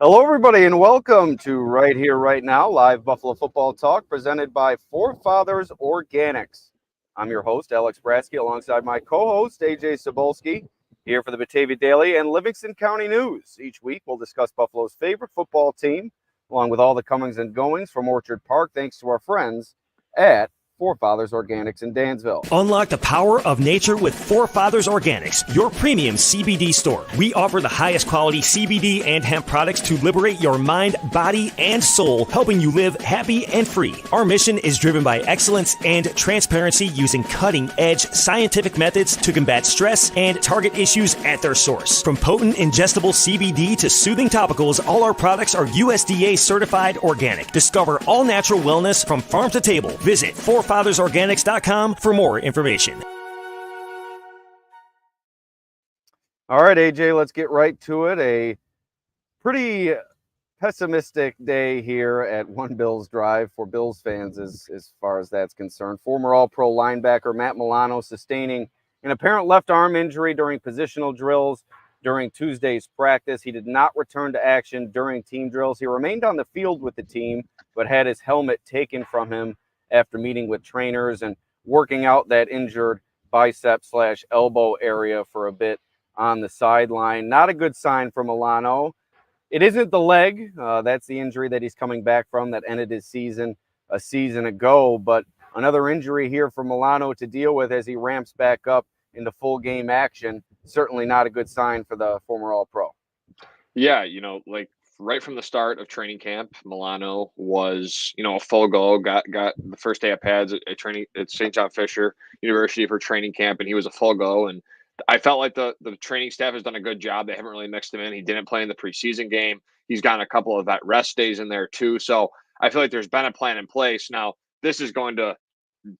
Hello, everybody, and welcome to Right Here, Right Now, live Buffalo football talk presented by Forefathers Organics. I'm your host, Alex Brasky, alongside my co-host, Ajay Cybulski, here for the Batavia Daily and Livingston County News. Each week, we'll discuss Buffalo's favorite football team, along with all the comings and goings from Orchard Park, thanks to our friends at Forefathers Organics in Dansville. Unlock the power of nature with Forefathers Organics, your premium CBD store. We offer the highest quality CBD and hemp products to liberate your mind, body, and soul, helping you live happy and free. Our mission is driven by excellence and transparency, using cutting-edge scientific methods to combat stress and target issues at their source. From potent ingestible CBD to soothing topicals, all our products are USDA certified organic. Discover all natural wellness from farm to table. Visit forefathersorganics.com for more information. All right, AJ, let's get right to it. A pretty pessimistic day here at One Bills Drive for Bills fans as far as that's concerned. Former All-Pro linebacker Matt Milano sustaining an apparent left arm injury during positional drills during Tuesday's practice. He did not return to action during team drills. He remained on the field with the team, but had his helmet taken from him after meeting with trainers and working out that injured bicep/elbow area for a bit on the sideline. Not a good sign for Milano. It isn't the leg. That's the injury that he's coming back from that ended his season a season ago. But another injury here for Milano to deal with as he ramps back up into full game action. Certainly not a good sign for the former All-Pro. Yeah, right from the start of training camp, Milano was, a full go, got the first day of pads at training at St. John Fisher University for training camp, and he was a full go. And I felt like the training staff has done a good job. They haven't really mixed him in. He didn't play in the preseason game. He's gotten a couple of that rest days in there too. So I feel like there's been a plan in place. Now, this is going to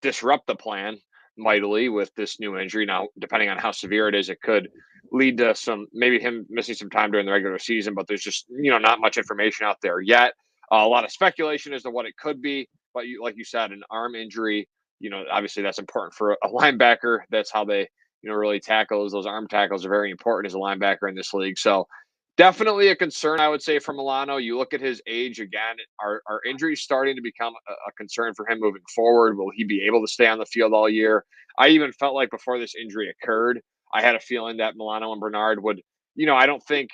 disrupt the plan mightily with this new injury. Now, depending on how severe it is, it could lead to maybe him missing some time during the regular season, but there's just, not much information out there yet. A lot of speculation as to what it could be, but like you said, an arm injury, obviously that's important for a linebacker. That's how they, really tackle. Those arm tackles are very important as a linebacker in this league. So definitely a concern, I would say, for Milano. You look at his age again, are injuries starting to become a concern for him moving forward? Will he be able to stay on the field all year? I even felt like before this injury occurred, I had a feeling that Milano and Bernard would, I don't think,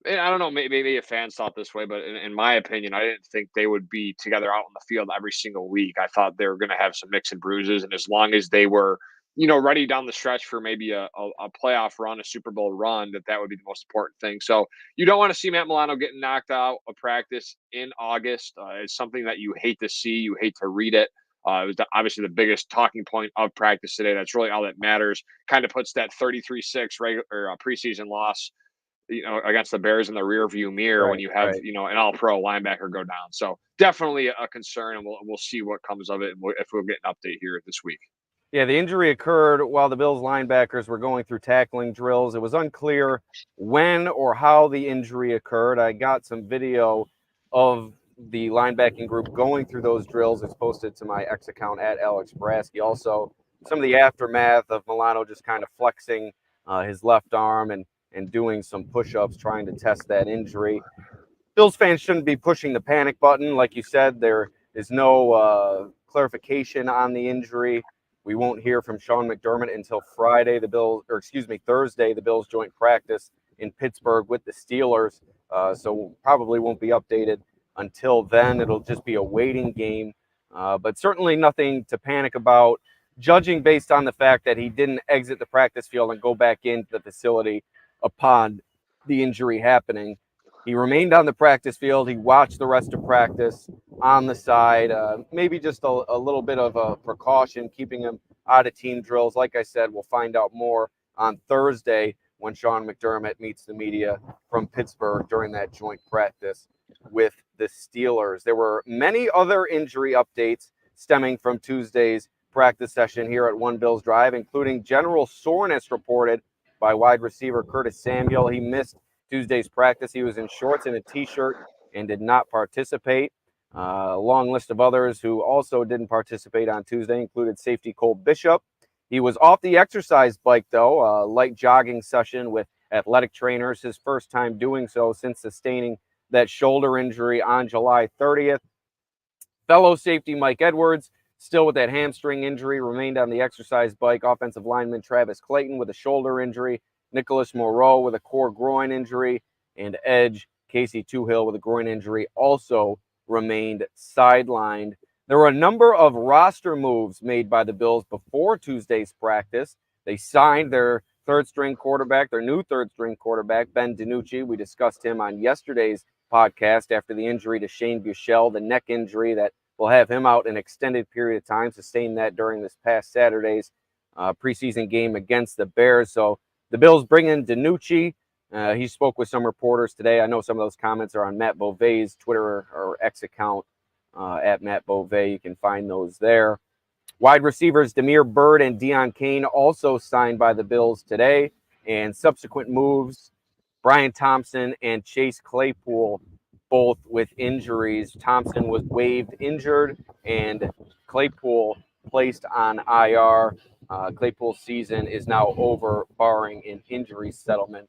and I don't know, maybe fans thought this way, but in my opinion, I didn't think they would be together out on the field every single week. I thought they were going to have some nicks and bruises, and as long as they were, ready down the stretch for maybe a playoff run, a Super Bowl run, that would be the most important thing. So you don't want to see Matt Milano getting knocked out of practice in August. It's something that you hate to see. You hate to read it. It was obviously the biggest talking point of practice today. That's really all that matters. Kind of puts that 33-6 preseason loss, against the Bears in the rearview mirror when you have, an all-pro linebacker go down. So definitely a concern, and we'll see what comes of it, and if we'll get an update here this week. Yeah, the injury occurred while the Bills linebackers were going through tackling drills. It was unclear when or how the injury occurred. I got some video of the linebacking group going through those drills. It's posted to my X account at Alex Brasky. Also, some of the aftermath of Milano just kind of flexing his left arm and doing some push-ups, trying to test that injury. Bills fans shouldn't be pushing the panic button. Like you said, there is no clarification on the injury. We won't hear from Sean McDermott until Thursday. The Bills joint practice in Pittsburgh with the Steelers. So probably won't be updated until then. It'll just be a waiting game. But certainly nothing to panic about, judging based on the fact that he didn't exit the practice field and go back into the facility upon the injury happening. He remained on the practice field. He watched the rest of practice on the side, maybe just a little bit of a precaution, keeping him out of team drills. Like I said, we'll find out more on Thursday when Sean McDermott meets the media from Pittsburgh during that joint practice with the Steelers. There were many other injury updates stemming from Tuesday's practice session here at One Bills Drive, including general soreness reported by wide receiver Curtis Samuel. He missed Tuesday's practice. He was in shorts and a t-shirt and did not participate. A long list of others who also didn't participate on Tuesday included safety Cole Bishop. He was off the exercise bike, though, a light jogging session with athletic trainers, his first time doing so since sustaining that shoulder injury on July 30th. Fellow safety Mike Edwards, still with that hamstring injury, remained on the exercise bike. Offensive lineman Travis Clayton with a shoulder injury. Nicholas Moreau with a core groin injury. And edge Casey Toohill with a groin injury also remained sidelined. There were a number of roster moves made by the Bills before Tuesday's practice. They signed their third-string quarterback, their new third-string quarterback, Ben DiNucci. We discussed him on yesterday's podcast after the injury to Shane Buechele, the neck injury that will have him out an extended period of time, sustained that during this past Saturday's preseason game against the Bears. So the Bills bring in DiNucci. He spoke with some reporters today. I know some of those comments are on Matt Beauvais' Twitter or X account at Matt Beauvais. You can find those there. Wide receivers Damiere Byrd and Deon Cain also signed by the Bills today. And subsequent moves, Brian Thompson and Chase Claypool, both with injuries. Thompson was waived injured, and Claypool placed on IR. Claypool's season is now over, barring an injury settlement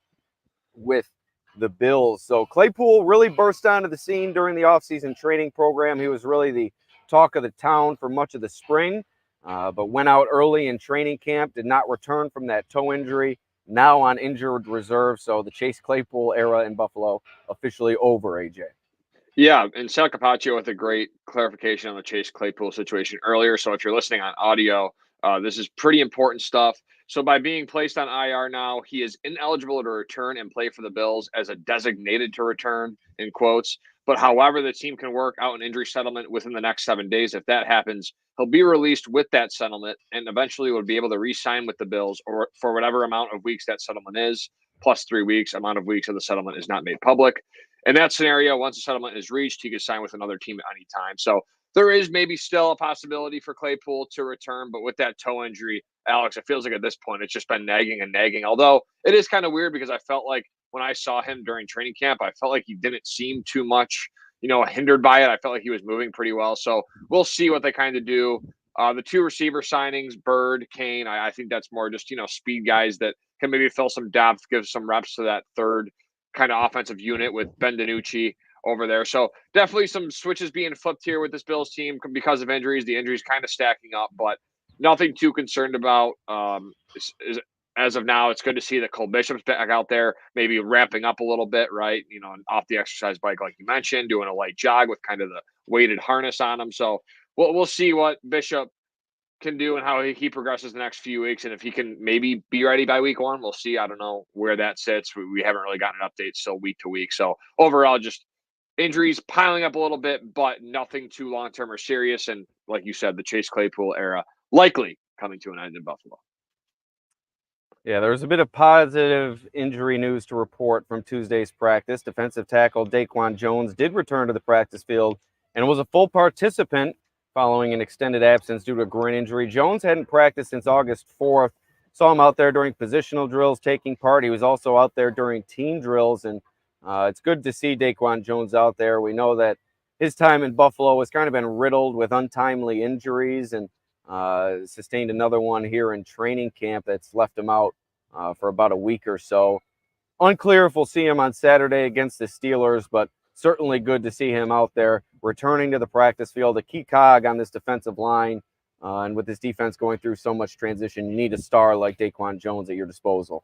with the Bills. So Claypool really burst onto the scene during the offseason training program. He was really the talk of the town for much of the spring, but went out early in training camp, did not return from that toe injury, now on injured reserve. So the Chase Claypool era in Buffalo officially over, AJ. Yeah, and Sal Capaccio with a great clarification on the Chase Claypool situation earlier. So if you're listening on audio, this is pretty important stuff. So by being placed on IR now, he is ineligible to return and play for the Bills as a designated to return, in quotes. But however, the team can work out an injury settlement within the next 7 days. If that happens, he'll be released with that settlement and eventually will be able to re-sign with the Bills or for whatever amount of weeks that settlement is, plus 3 weeks. Amount of weeks of the settlement is not made public. In that scenario, once a settlement is reached, he could sign with another team at any time. So there is maybe still a possibility for Claypool to return, but with that toe injury, Alex, it feels like at this point it's just been nagging and nagging. Although it is kind of weird because I felt like when I saw him during training camp, I felt like he didn't seem too much, hindered by it. I felt like he was moving pretty well. So we'll see what they kind of do. The two receiver signings, Byrd, Cain, I think that's more just, speed guys that can maybe fill some depth, give some reps to that third kind of offensive unit with Ben DiNucci over there. So definitely some switches being flipped here with this Bills team because of injuries. The injuries kind of stacking up, but nothing too concerned about. As of now, it's good to see that Cole Bishop's back out there, maybe ramping up a little bit, right? Off the exercise bike, like you mentioned, doing a light jog with kind of the weighted harness on him. So we'll see what Bishop can do and how he progresses the next few weeks. And if he can maybe be ready by week 1, we'll see. I don't know where that sits. We haven't really gotten an update still week to week. So overall, just injuries piling up a little bit, but nothing too long-term or serious. And like you said, the Chase Claypool era likely coming to an end in Buffalo. Yeah, there was a bit of positive injury news to report from Tuesday's practice. Defensive tackle Daquan Jones did return to the practice field and was a full participant following an extended absence due to a groin injury. Jones hadn't practiced since August 4th. Saw him out there during positional drills taking part. He was also out there during team drills, and it's good to see Daquan Jones out there. We know that his time in Buffalo has kind of been riddled with untimely injuries, and sustained another one here in training camp that's left him out for about a week or so. Unclear if we'll see him on Saturday against the Steelers, but certainly good to see him out there returning to the practice field, a key cog on this defensive line. And with this defense going through so much transition, you need a star like Daquan Jones at your disposal.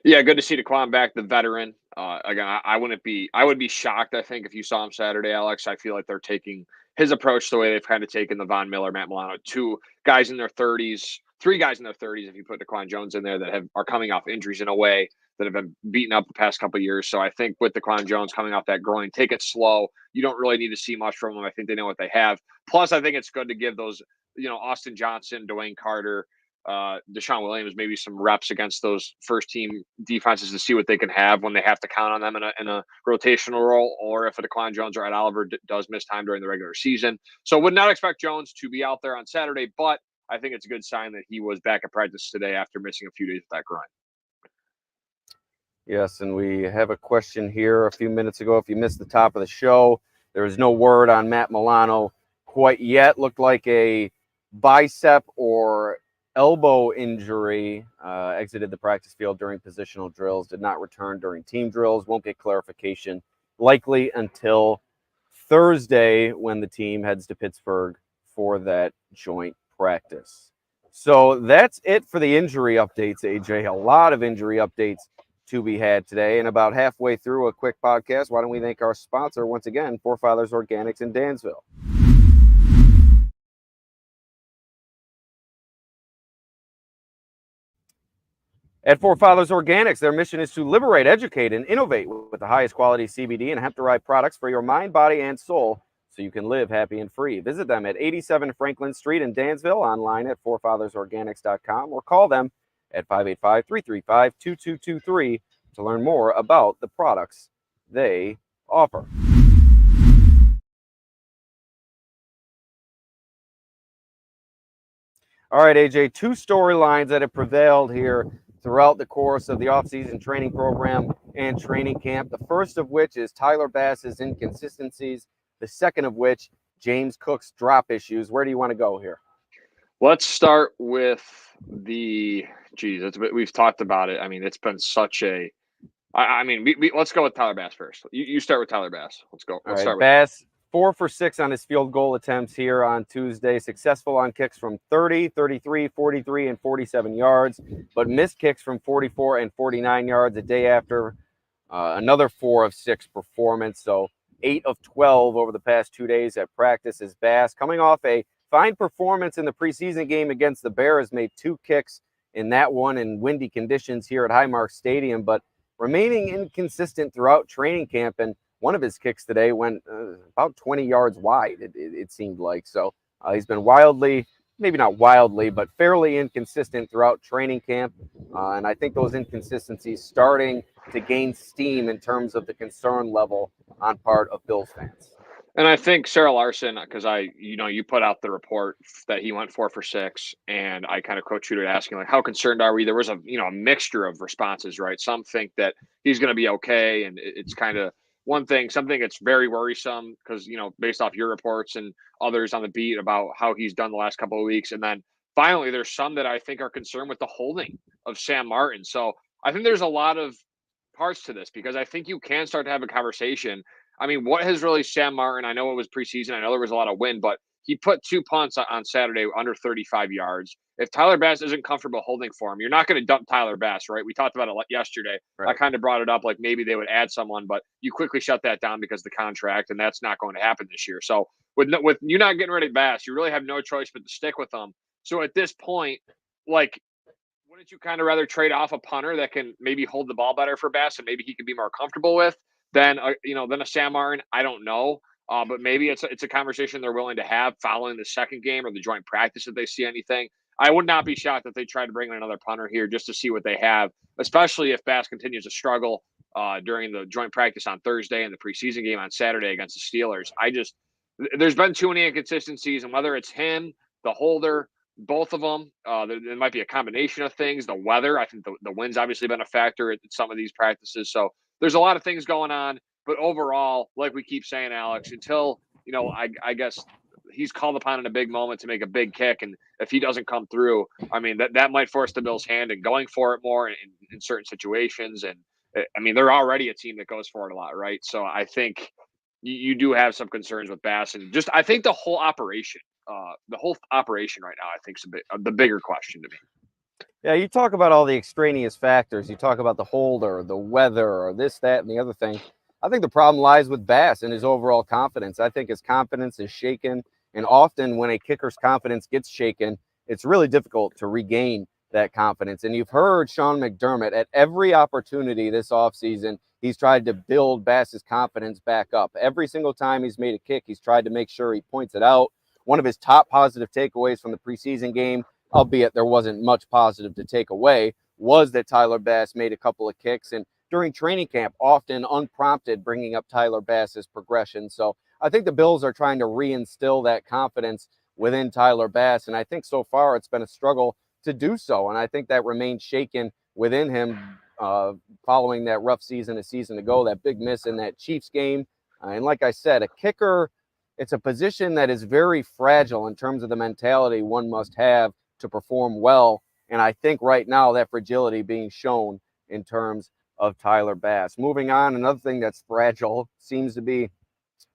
Yeah, good to see Daquan back, the veteran. Again, I would be shocked, I think, if you saw him Saturday, Alex. I feel like they're taking his approach the way they've kind of taken the Von Miller, Matt Milano, 2 guys in their 30s, 3 guys in their 30s, if you put Daquan Jones in there, that are coming off injuries in a way that have been beaten up the past couple of years. So I think with Daquan Jones coming off that groin, take it slow. You don't really need to see much from them. I think they know what they have. Plus, I think it's good to give those, Austin Johnson, Dwayne Carter, Deshaun Williams, maybe some reps against those first team defenses to see what they can have when they have to count on them in a rotational role, or if a Daquan Jones or Ed Oliver does miss time during the regular season. So would not expect Jones to be out there on Saturday, but I think it's a good sign that he was back at practice today after missing a few days with that groin. Yes, and we have a question here a few minutes ago. If you missed the top of the show, there is no word on Matt Milano quite yet. Looked like a bicep or elbow injury, exited the practice field during positional drills, did not return during team drills. Won't get clarification likely until Thursday when the team heads to Pittsburgh for that joint practice. So that's it for the injury updates, AJ. A lot of injury updates to be had today. And about halfway through a quick podcast, why don't we thank our sponsor once again, Forefathers Organics in Dansville. At Forefathers Organics, their mission is to liberate, educate, and innovate with the highest quality CBD and hemp-derived products for your mind, body, and soul so you can live happy and free. Visit them at 87 Franklin Street in Dansville, online at forefathersorganics.com, or call them at 585-335-2223 to learn more about the products they offer. All right, AJ, two storylines that have prevailed here throughout the course of the offseason training program and training camp. The first of which is Tyler Bass's inconsistencies. The second of which, James Cook's drop issues. Where do you want to go here? Let's start with we've talked about it. I mean, it's been such a, let's go with Tyler Bass first. You start with Tyler Bass. Let's go. Let's start with Bass. 4 for 6 on his field goal attempts here on Tuesday. Successful on kicks from 30, 33, 43, and 47 yards, but missed kicks from 44 and 49 yards a day after another 4 of 6 performance. So 8 of 12 over the past 2 days at practice is Bass. Coming off a fine performance in the preseason game against the Bears, made 2 kicks in that one in windy conditions here at Highmark Stadium, but remaining inconsistent throughout training camp. And one of his kicks today went about 20 yards wide, it seemed like. So he's been maybe not wildly, but fairly inconsistent throughout training camp. And I think those inconsistencies starting to gain steam in terms of the concern level on part of Bills fans. And I think Sarah Larson, because you put out the report that he went 4 for 6, and I kind of quote-tweeted asking, like, how concerned are we? There was a mixture of responses, right? Some think that he's going to be okay, and it's kind of something that's very worrisome because, based off your reports and others on the beat about how he's done the last couple of weeks. And then finally, there's some that I think are concerned with the holding of Sam Martin. So I think there's a lot of parts to this because I think you can start to have a conversation. I mean, what has really Sam Martin? I know it was preseason. I know there was a lot of wind, but he put 2 punts on Saturday under 35 yards. If Tyler Bass isn't comfortable holding for him, you're not going to dump Tyler Bass, right? We talked about it yesterday. Right. I kind of brought it up like maybe they would add someone, but you quickly shut that down because of the contract, and that's not going to happen this year. So with you not getting rid of Bass, you really have no choice but to stick with him. So at this point, like, wouldn't you kind of rather trade off a punter that can maybe hold the ball better for Bass and maybe he could be more comfortable with than a Sam Martin? I don't know. But maybe it's a conversation they're willing to have following the second game or the joint practice if they see anything. I would not be shocked if they try to bring in another punter here just to see what they have, especially if Bass continues to struggle during the joint practice on Thursday and the preseason game on Saturday against the Steelers. There's been too many inconsistencies, and whether it's him, the holder, both of them, there might be a combination of things. The weather, I think the wind's obviously been a factor at some of these practices. So there's a lot of things going on. But overall, like we keep saying, Alex, until, I guess he's called upon in a big moment to make a big kick. And if he doesn't come through, I mean, that might force the Bills' hand in going for it more in certain situations. And, I mean, they're already a team that goes for it a lot, right? So I think you do have some concerns with Bass. And just I think the whole operation right now, I think is the bigger question to me. Yeah, you talk about all the extraneous factors. You talk about the holder, the weather, or this, that, and the other thing. I think the problem lies with Bass and his overall confidence. I think his confidence is shaken, and often when a kicker's confidence gets shaken, it's really difficult to regain that confidence. And you've heard Sean McDermott at every opportunity this offseason, he's tried to build Bass's confidence back up. Every single time he's made a kick, he's tried to make sure he points it out. One of his top positive takeaways from the preseason game, albeit there wasn't much positive to take away, was that Tyler Bass made a couple of kicks, and during training camp, often unprompted, bringing up Tyler Bass's progression. So I think the Bills are trying to reinstill that confidence within Tyler Bass, and I think so far it's been a struggle to do so, and I think that remains shaken within him following that rough season a season ago, that big miss in that Chiefs game. And like I said, a kicker, it's a position that is very fragile in terms of the mentality one must have to perform well, and I think right now that fragility being shown in terms of Tyler Bass. Moving on, another thing that's fragile seems to be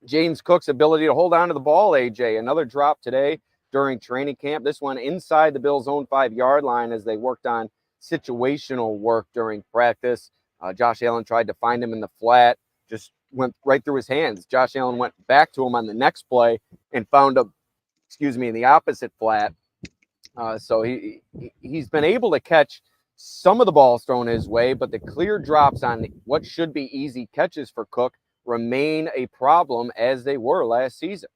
James Cook's ability to hold on to the ball, AJ. Another drop today during training camp. This one inside the Bills' own 5-yard line as they worked on situational work during practice. Josh Allen tried to find him in the flat, just went right through his hands. Josh Allen went back to him on the next play and found him, in the opposite flat. So he's been able to catch some of the balls thrown his way, but the clear drops on what should be easy catches for Cook remain a problem as they were last season.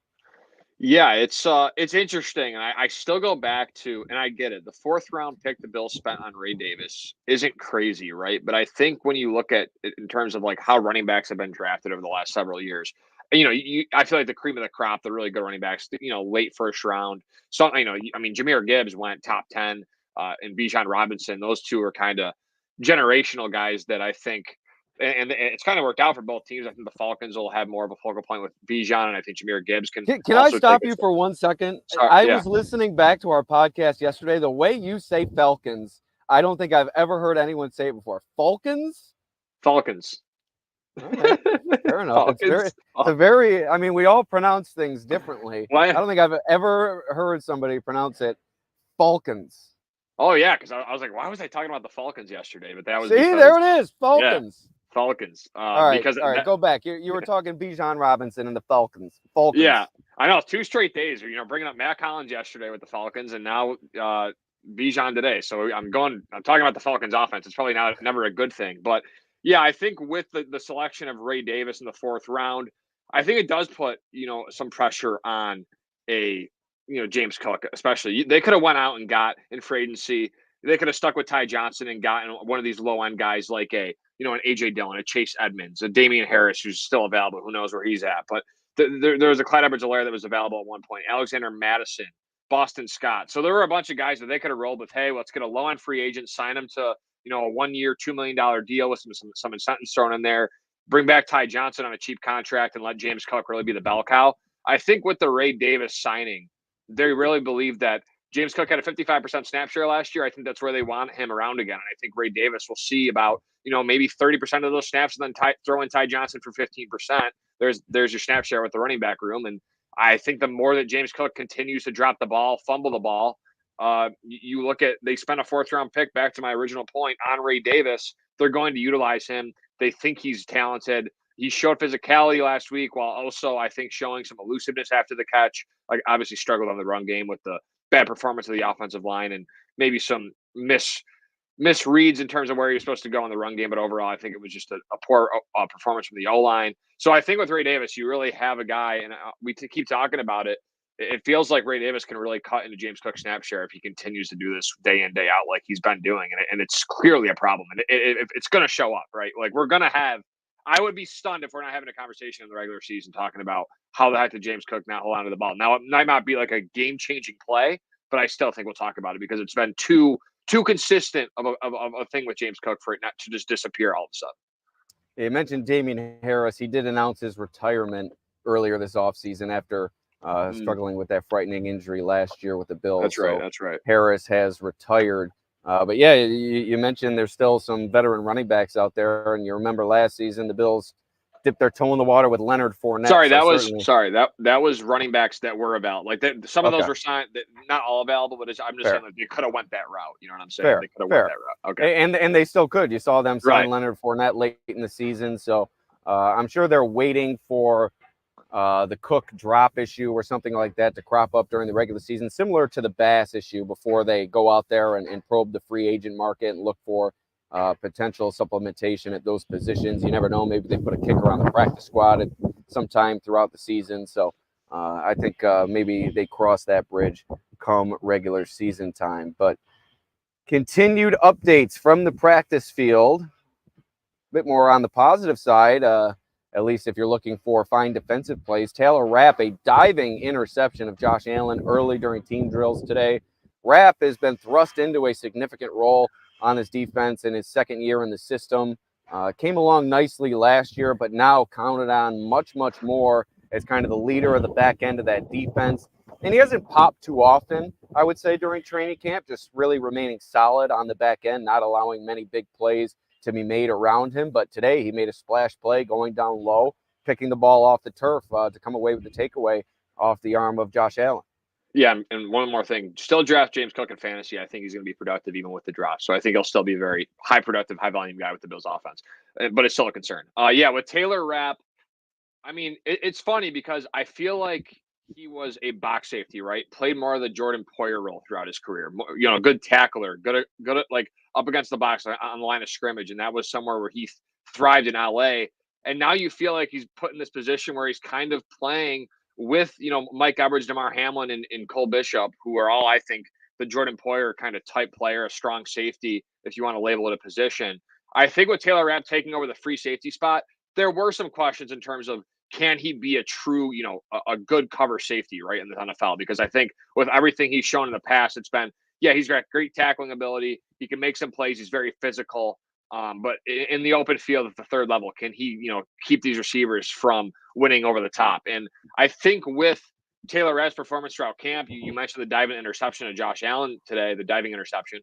Yeah, it's interesting, and I still go back to, and I get it. The 4th-round pick the Bills spent on Ray Davis isn't crazy, right? But I think when you look at it in terms of like how running backs have been drafted over the last several years, I feel like the cream of the crop, the really good running backs, late 1st round. So Jahmyr Gibbs went top 10, and Bijan Robinson. Those two are kind of generational guys that I think. And it's kind of worked out for both teams. I think the Falcons will have more of a focal point with Bijan, and I think Jahmyr Gibbs can. Can I stop you for 1 second? Sorry, I was listening back to our podcast yesterday. The way you say Falcons, I don't think I've ever heard anyone say it before. Falcons? Falcons. Okay. Fair enough. It's very. I mean, we all pronounce things differently. I don't think I've ever heard somebody pronounce it Falcons. Oh yeah, because I was like, why was I talking about the Falcons yesterday? But that was there it is, Falcons. Yeah, Falcons. All right, go back. You were talking Bijan Robinson and the Falcons. Yeah, I know. 2 straight days. Bringing up Matt Collins yesterday with the Falcons, and now Bijan today. So I'm talking about the Falcons offense. It's probably never a good thing, but yeah, I think with the selection of Ray Davis in the 4th round, I think it does put some pressure on James Cook, especially. They could have went out and got in free agency. They could have stuck with Ty Johnson and gotten one of these low end guys like an AJ Dillon, a Chase Edmonds, a Damian Harris, who's still available. Who knows where he's at? But there was a Clyde Edwards-Helaire that was available at one point. Alexander Madison, Boston Scott. So there were a bunch of guys that they could have rolled with. Hey, let's get a low end free agent, sign him to a 1-year, $2 million deal with some incentives thrown in there. Bring back Ty Johnson on a cheap contract and let James Cook really be the bell cow. I think with the Ray Davis signing, they really believe that James Cook had a 55% snap share last year. I think that's where they want him around again. And I think Ray Davis will see about, maybe 30% of those snaps and then throw in Ty Johnson for 15%. There's your snap share with the running back room. And I think the more that James Cook continues to drop the ball, fumble the ball, you look at, they spent a 4th-round pick, back to my original point, on Ray Davis. They're going to utilize him. They think he's talented. He showed physicality last week while also, I think, showing some elusiveness after the catch. Like, obviously struggled on the run game with the bad performance of the offensive line and maybe some misreads in terms of where you're supposed to go in the run game. But overall, I think it was just a poor performance from the O-line. So I think with Ray Davis, you really have a guy, and we keep talking about it. It feels like Ray Davis can really cut into James Cook's snap share if he continues to do this day in, day out like he's been doing. And it's clearly a problem. And it's going to show up, right? Like, we're going to have – I would be stunned if we're not having a conversation in the regular season talking about how the heck did James Cook not hold on to the ball. Now, it might not be like a game-changing play, but I still think we'll talk about it because it's been too consistent of a thing with James Cook for it not to just disappear all of a sudden. You mentioned Damian Harris. He did announce his retirement earlier this offseason after struggling with that frightening injury last year with the Bills. That's right. Harris has retired. But yeah, you mentioned there's still some veteran running backs out there, and you remember last season the Bills dipped their toe in the water with Leonard Fournette. That was running backs that were available. Like some of those were signed, not all available, but I'm just saying that they could have went that route. You know what I'm saying? They could have went that route. Okay, and they still could. You saw them sign Leonard Fournette late in the season, so I'm sure they're waiting for the Cook drop issue or something like that to crop up during the regular season, similar to the Bass issue, before they go out there and probe the free agent market and look for potential supplementation at those positions. You never know. Maybe they put a kicker on the practice squad at some time throughout the season. So I think maybe they cross that bridge come regular season time. But continued updates from the practice field, a bit more on the positive side. At least if you're looking for fine defensive plays. Taylor Rapp, a diving interception of Josh Allen early during team drills today. Rapp has been thrust into a significant role on his defense in his 2nd year in the system. Came along nicely last year, but now counted on much, much more as kind of the leader of the back end of that defense. And he hasn't popped too often, I would say, during training camp, just really remaining solid on the back end, not allowing many big plays to be made around him. But today he made a splash play going down low, picking the ball off the turf to come away with the takeaway off the arm of Josh Allen. Yeah, and one more thing. Still draft James Cook in fantasy. I think he's going to be productive even with the drop. So I think he'll still be a very high productive, high volume guy with the Bills offense. But it's still a concern. Yeah, with Taylor Rapp, I mean, it's funny because I feel like he was a box safety, right? Played more of the Jordan Poyer role throughout his career. Good tackler, good at like up against the box on the line of scrimmage, and that was somewhere where he thrived in LA. And now you feel like he's put in this position where he's kind of playing with Mike Edwards, DeMar Hamlin, and Cole Bishop, who are all, I think, the Jordan Poyer kind of type player, a strong safety, if you want to label it a position. I think with Taylor Rapp taking over the free safety spot, there were some questions in terms of, can he be a true, a good cover safety, right, in the NFL? Because I think with everything he's shown in the past, it's been, yeah, he's got great tackling ability. He can make some plays. He's very physical. But in the open field at the third level, can he, keep these receivers from winning over the top? And I think with Taylor Rapp's performance throughout camp, you mentioned the diving interception of Josh Allen today, the diving interception.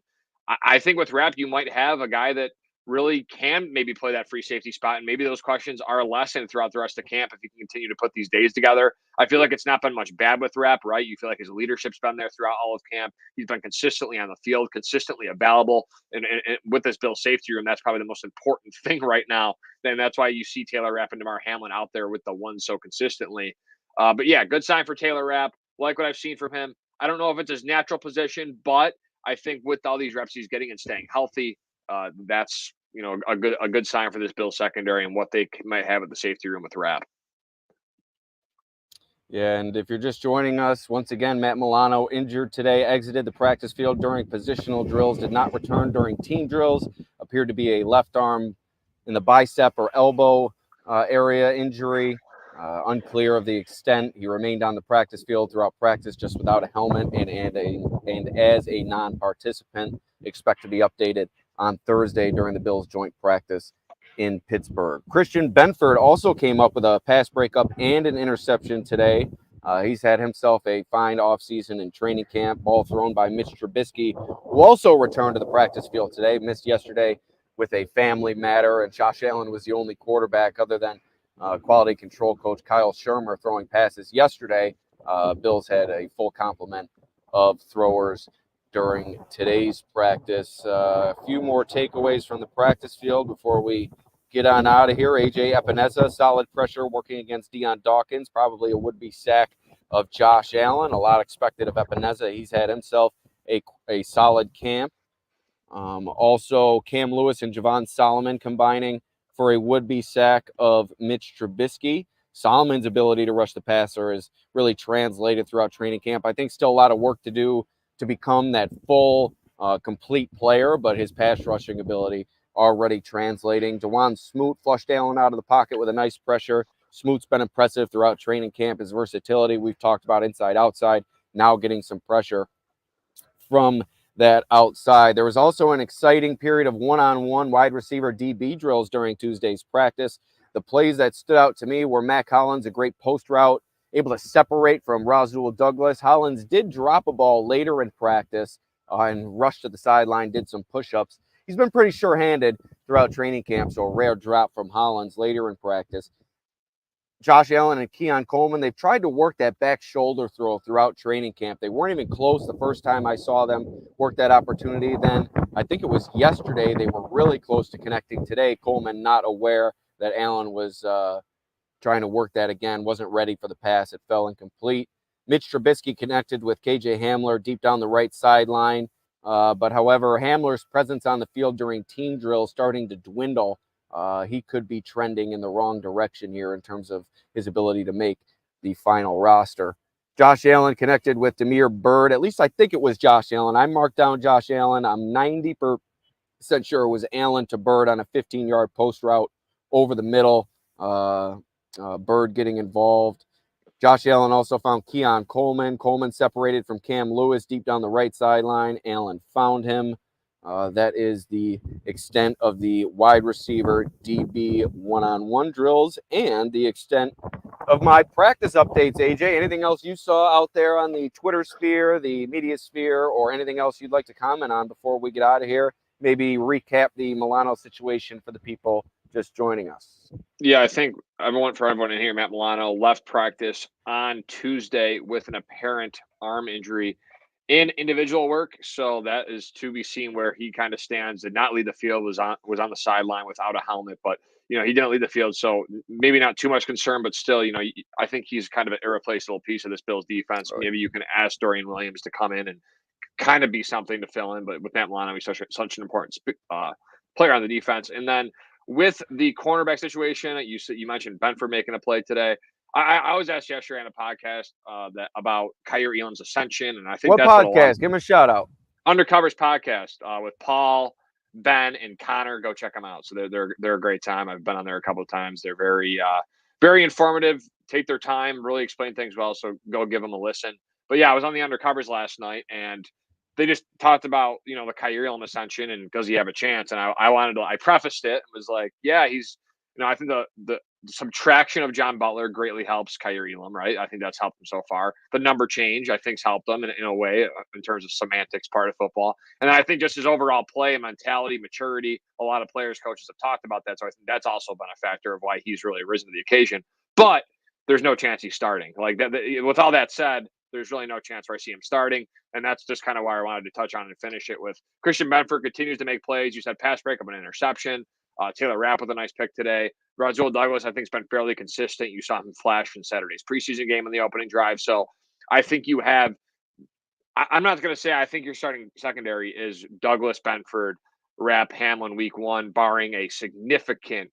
I think with Rapp, you might have a guy that really can maybe play that free safety spot, and maybe those questions are lessened throughout the rest of camp if you can continue to put these days together. I feel like it's not been much bad with Rapp, right? You feel like his leadership's been there throughout all of camp. He's been consistently on the field, consistently available, and with this Bill safety room, that's probably the most important thing right now. Then that's why you see Taylor Rapp and DeMar Hamlin out there with the ones so consistently. But yeah, good sign for Taylor Rapp. Like what I've seen from him. I don't know if it's his natural position, but I think with all these reps he's getting and staying healthy, that's a good sign for this Bills secondary and what they might have at the safety room with Rapp. Yeah, and if you're just joining us, once again, Matt Milano injured today, exited the practice field during positional drills, did not return during team drills, appeared to be a left arm in the bicep or elbow area injury. Unclear of the extent. He remained on the practice field throughout practice just without a helmet and as a non-participant. Expect to be updated on Thursday during the Bills joint practice in Pittsburgh. Christian Benford also came up with a pass breakup and an interception today. He's had himself a fine offseason in training camp. Ball thrown by Mitch Trubisky, who also returned to the practice field today. Missed yesterday with a family matter, and Josh Allen was the only quarterback other than quality control coach Kyle Shermer throwing passes yesterday. Bills had a full complement of throwers during today's practice. A few more takeaways from the practice field before we get on out of here. AJ Epineza, solid pressure working against Deion Dawkins, probably a would-be sack of Josh Allen. A lot expected of Epineza. He's had himself a solid camp. Also, Cam Lewis and Javon Solomon combining for a would-be sack of Mitch Trubisky. Solomon's ability to rush the passer is really translated throughout training camp. I think still a lot of work to do to become that full, complete player, but his pass rushing ability already translating. Dewan Smoot flushed Allen out of the pocket with a nice pressure. Smoot's been impressive throughout training camp. His versatility, we've talked about inside, outside, now getting some pressure from that outside. There was also an exciting period of one-on-one wide receiver DB drills during Tuesday's practice. The plays that stood out to me were Mac Hollins, a great post route, able to separate from Rasul Douglas. Hollins did drop a ball later in practice and rushed to the sideline, did some push-ups. He's been pretty sure-handed throughout training camp, so a rare drop from Hollins later in practice. Josh Allen and Keon Coleman, they've tried to work that back shoulder throw throughout training camp. They weren't even close the first time I saw them work that opportunity. Then I think it was yesterday they were really close to connecting today. Coleman not aware that Allen was trying to work that again, wasn't ready for the pass. It fell incomplete. Mitch Trubisky connected with KJ Hamler deep down the right sideline. But however, Hamler's presence on the field during team drills starting to dwindle. He could be trending in the wrong direction here in terms of his ability to make the final roster. Josh Allen connected with Damiere Byrd. At least I think it was Josh Allen. I marked down Josh Allen. I'm 90% sure it was Allen to Byrd on a 15-yard post route over the middle. Byrd getting involved. Josh Allen also found Keon Coleman. Coleman separated from Cam Lewis deep down the right sideline. Allen found him. That is the extent of the wide receiver DB one-on-one drills and the extent of my practice updates, AJ. Anything else you saw out there on the Twitter sphere, the media sphere, or anything else you'd like to comment on before we get out of here maybe recap the Milano situation for the people just joining us. Yeah, I think for everyone in here, Matt Milano left practice on Tuesday with an apparent arm injury in individual work. So that is to be seen where he kind of stands. Did not lead the field, was on the sideline without a helmet, but he didn't lead the field. So maybe not too much concern, but still, I think he's kind of an irreplaceable piece of this Bills defense. Right. Maybe you can ask Dorian Williams to come in and kind of be something to fill in, but with Matt Milano, he's such an important player on the defense. And then with the cornerback situation, you mentioned Benford making a play today. I was asked yesterday on a podcast about Kaiir Elam's ascension, and I think that's podcast? Give him a shout out. Undercovers podcast with Paul, Ben, and Connor. Go check them out. So they're a great time. I've been on there a couple of times. They're very very informative. Take their time, really explain things well. So go give them a listen. But yeah, I was on the Undercovers last night, and they just talked about the Kaiir Elam ascension and does he have a chance? And I prefaced it and was like, yeah, he's I think the subtraction of John Butler greatly helps Kaiir Elam, right? I think that's helped him so far. The number change, I think, has helped him in a way in terms of semantics part of football. And I think just his overall play, mentality, maturity, a lot of players, coaches have talked about that. So I think that's also been a factor of why he's really risen to the occasion. But there's no chance he's starting. Like that, with all that said, there's really no chance where I see him starting. And that's just kind of why I wanted to touch on and finish it with Christian Benford continues to make plays. You said pass breakup and interception. Taylor Rapp with a nice pick today. Rasul Douglas, I think, has been fairly consistent. You saw him flash in Saturday's preseason game in the opening drive. So I think you have – I'm not going to say I think your starting secondary is Douglas, Benford, Rapp, Hamlin week one, barring a significant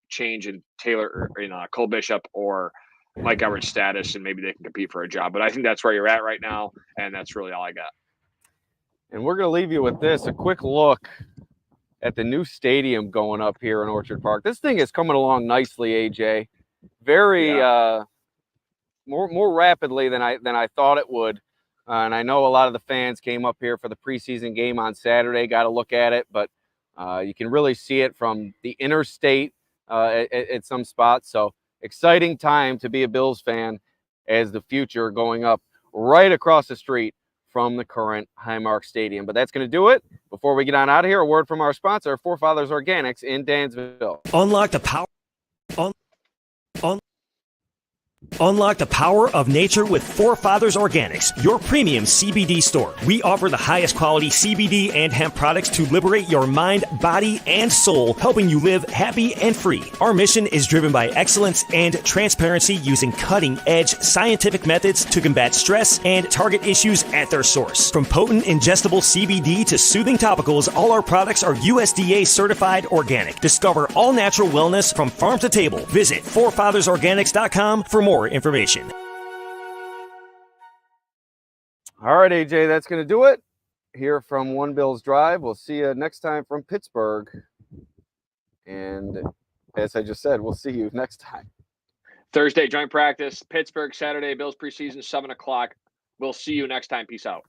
change in Taylor or in Cole Bishop or Mike Everett's status, and maybe they can compete for a job. But I think that's where you're at right now, and that's really all I got. And we're going to leave you with this, a quick look at the new stadium going up here in Orchard Park. This thing is coming along nicely, AJ. Very more rapidly than I thought it would. And I know a lot of the fans came up here for the preseason game on Saturday, got to look at it, but you can really see it from the interstate at some spots. So exciting time to be a Bills fan as the future going up right across the street from the current Highmark Stadium. But that's going to do it. Before we get on out of here, a word from our sponsor, Forefathers Organics in Dansville. Unlock the power. Unlock the power of nature with Forefathers Organics, your premium CBD store. We offer the highest quality CBD and hemp products to liberate your mind, body, and soul, helping you live happy and free. Our mission is driven by excellence and transparency using cutting-edge scientific methods to combat stress and target issues at their source. From potent ingestible CBD to soothing topicals, all our products are USDA certified organic. Discover all natural wellness from farm to table. Visit forefathersorganics.com for more information. All right, AJ, that's going to do it here from One Bills Drive. We'll see you next time from Pittsburgh. And as I just said, we'll see you next time. Thursday, joint practice. Pittsburgh, Saturday, Bills preseason, 7 o'clock. We'll see you next time. Peace out.